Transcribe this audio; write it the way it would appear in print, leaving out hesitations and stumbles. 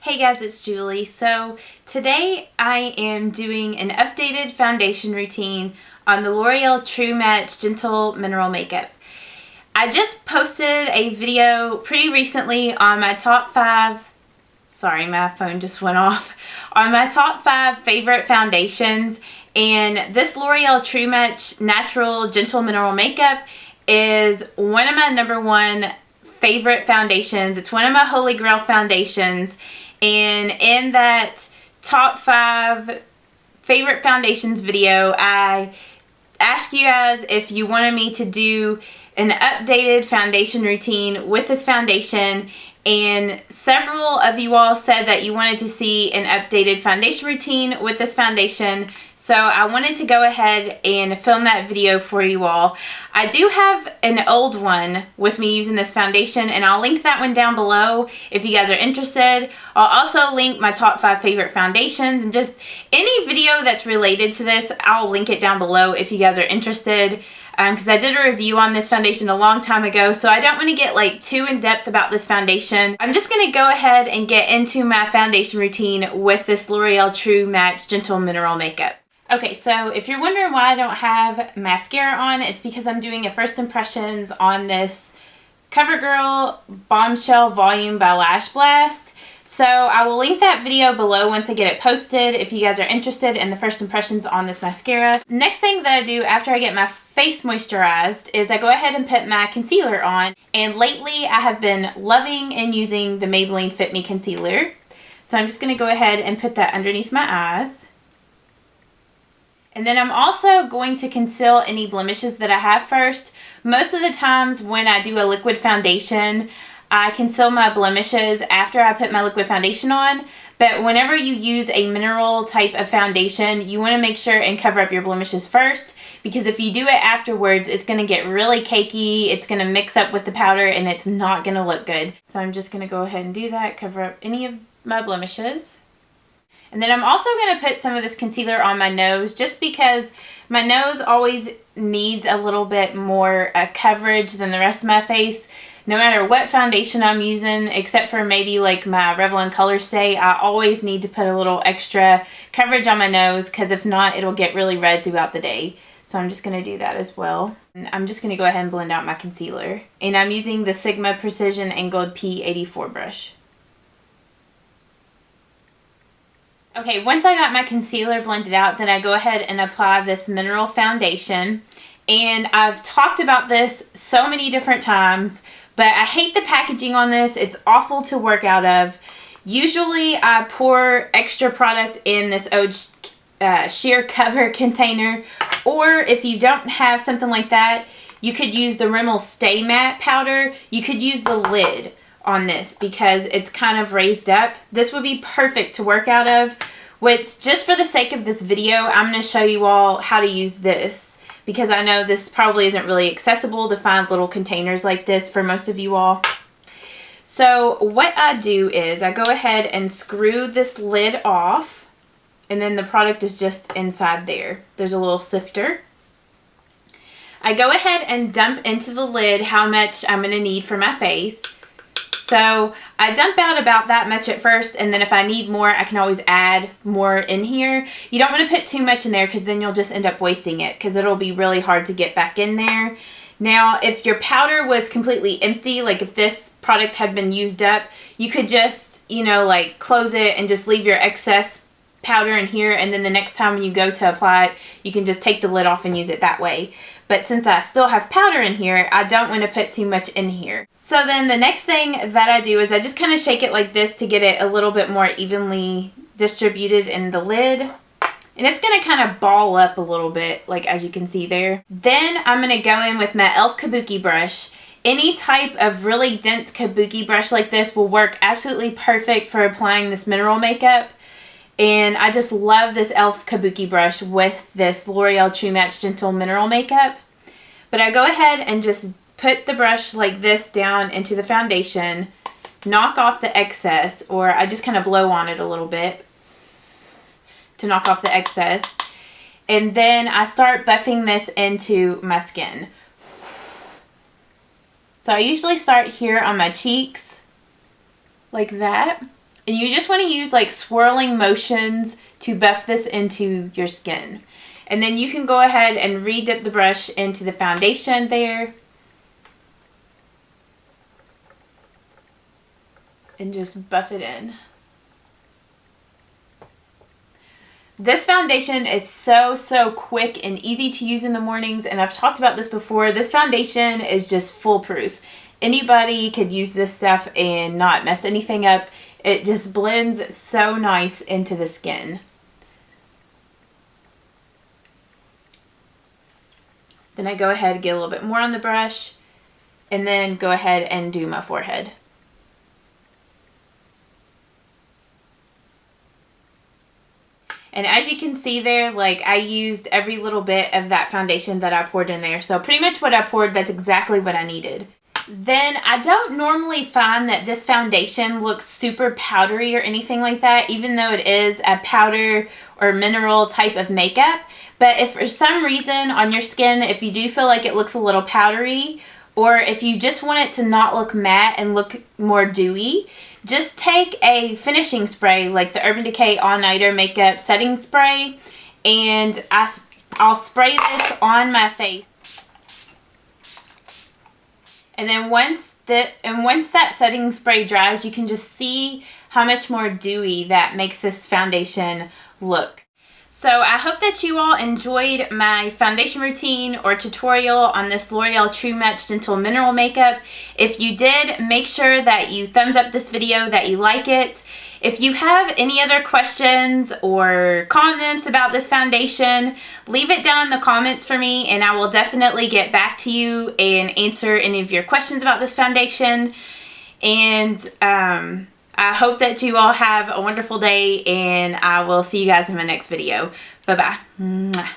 Hey guys, it's Julie. So today I am doing an updated foundation routine on the L'Oreal True Match Gentle Mineral Makeup. I just posted a video pretty recently on my top 5, sorry my phone just went off, on my top 5 favorite foundations, and this L'Oreal True Match Natural Gentle Mineral Makeup is one of my #1 favorite foundations. It's one of my holy grail foundations. And in that top 5 favorite foundations video, I asked you guys if you wanted me to do an updated foundation routine with this foundation, and several of you all said that you wanted to see an updated foundation routine with this foundation, so I wanted to go ahead and film that video for you all. I do have an old one with me using this foundation, and I'll link that one down below if you guys are interested. I'll also link my top 5 favorite foundations, and just any video that's related to this, I'll link it down below if you guys are interested. Because I did a review on this foundation a long time ago, so I don't want to get like too in depth about this foundation. I'm just going to go ahead and get into my foundation routine with this L'Oreal True Match Gentle Mineral Makeup. Okay, so if you're wondering why I don't have mascara on, it's because I'm doing a first impressions on this CoverGirl Bombshell Volume by Lash Blast. So I will link that video below once I get it posted if you guys are interested in the first impressions on this mascara. Next thing that I do after I get my face moisturized is I go ahead and put my concealer on. And lately I have been loving and using the Maybelline Fit Me Concealer. So I'm just going to go ahead and put that underneath my eyes. And then I'm also going to conceal any blemishes that I have first. Most of the times when I do a liquid foundation, I conceal my blemishes after I put my liquid foundation on, but whenever you use a mineral type of foundation, you want to make sure and cover up your blemishes first, because if you do it afterwards, it's going to get really cakey, it's going to mix up with the powder, and it's not going to look good. So I'm just going to go ahead and do that, cover up any of my blemishes. And then I'm also going to put some of this concealer on my nose, just because my nose always needs a little bit more coverage than the rest of my face. No matter what foundation I'm using, except for maybe like my Revlon Color Stay, I always need to put a little extra coverage on my nose, because if not, it'll get really red throughout the day. So I'm just going to do that as well. And I'm just going to go ahead and blend out my concealer. And I'm using the Sigma Precision Angled P84 brush. Okay, once I got my concealer blended out, then I go ahead and apply this mineral foundation. And I've talked about this so many different times, but I hate the packaging on this. It's awful to work out of. Usually I pour extra product in this old sheer cover container, or if you don't have something like that, you could use the Rimmel Stay Matte powder. You could use the lid on this because it's kind of raised up. This would be perfect to work out of, which just for the sake of this video, I'm going to show you all how to use this, because I know this probably isn't really accessible to find little containers like this for most of you all. So what I do is I go ahead and screw this lid off, and then the product is just inside there. There's a little sifter. I go ahead and dump into the lid how much I'm going to need for my face. So I dump out about that much at first, and then if I need more, I can always add more in here. You don't want to put too much in there, because then you'll just end up wasting it, because it'll be really hard to get back in there. Now, if your powder was completely empty, like if this product had been used up, you could just, like close it and just leave your excess powder in here, and then the next time you go to apply it, you can just take the lid off and use it that way. But since I still have powder in here, I don't want to put too much in here. So then the next thing that I do is I just kind of shake it like this to get it a little bit more evenly distributed in the lid. And it's going to kind of ball up a little bit, like as you can see there. Then I'm going to go in with my e.l.f. Kabuki brush. Any type of really dense kabuki brush like this will work absolutely perfect for applying this mineral makeup. And I just love this e.l.f. Kabuki brush with this L'Oreal True Match Gentle Mineral Makeup. But I go ahead and just put the brush like this down into the foundation, knock off the excess, or I just kind of blow on it a little bit to knock off the excess. And then I start buffing this into my skin. So I usually start here on my cheeks, like that. And you just want to use like swirling motions to buff this into your skin. And then you can go ahead and re-dip the brush into the foundation there. And just buff it in. This foundation is so quick and easy to use in the mornings, and I've talked about this before. This foundation is just foolproof. Anybody could use this stuff and not mess anything up. It just blends so nice into the skin. Then I go ahead and get a little bit more on the brush, and then go ahead and do my forehead. And as you can see there, like I used every little bit of that foundation that I poured in there. So pretty much what I poured, that's exactly what I needed. Then I don't normally find that this foundation looks super powdery or anything like that, even though it is a powder or mineral type of makeup. But if for some reason on your skin, if you do feel like it looks a little powdery, or if you just want it to not look matte and look more dewy, just take a finishing spray like the Urban Decay All Nighter Makeup Setting Spray, and I'll spray this on my face. And then once that setting spray dries, you can just see how much more dewy that makes this foundation look. So I hope that you all enjoyed my foundation routine or tutorial on this L'Oreal True Match Gentle Mineral Makeup. If you did, make sure that you thumbs up this video, that you like it. If you have any other questions or comments about this foundation, leave it down in the comments for me, and I will definitely get back to you and answer any of your questions about this foundation. And I hope that you all have a wonderful day, and I will see you guys in my next video. Bye-bye.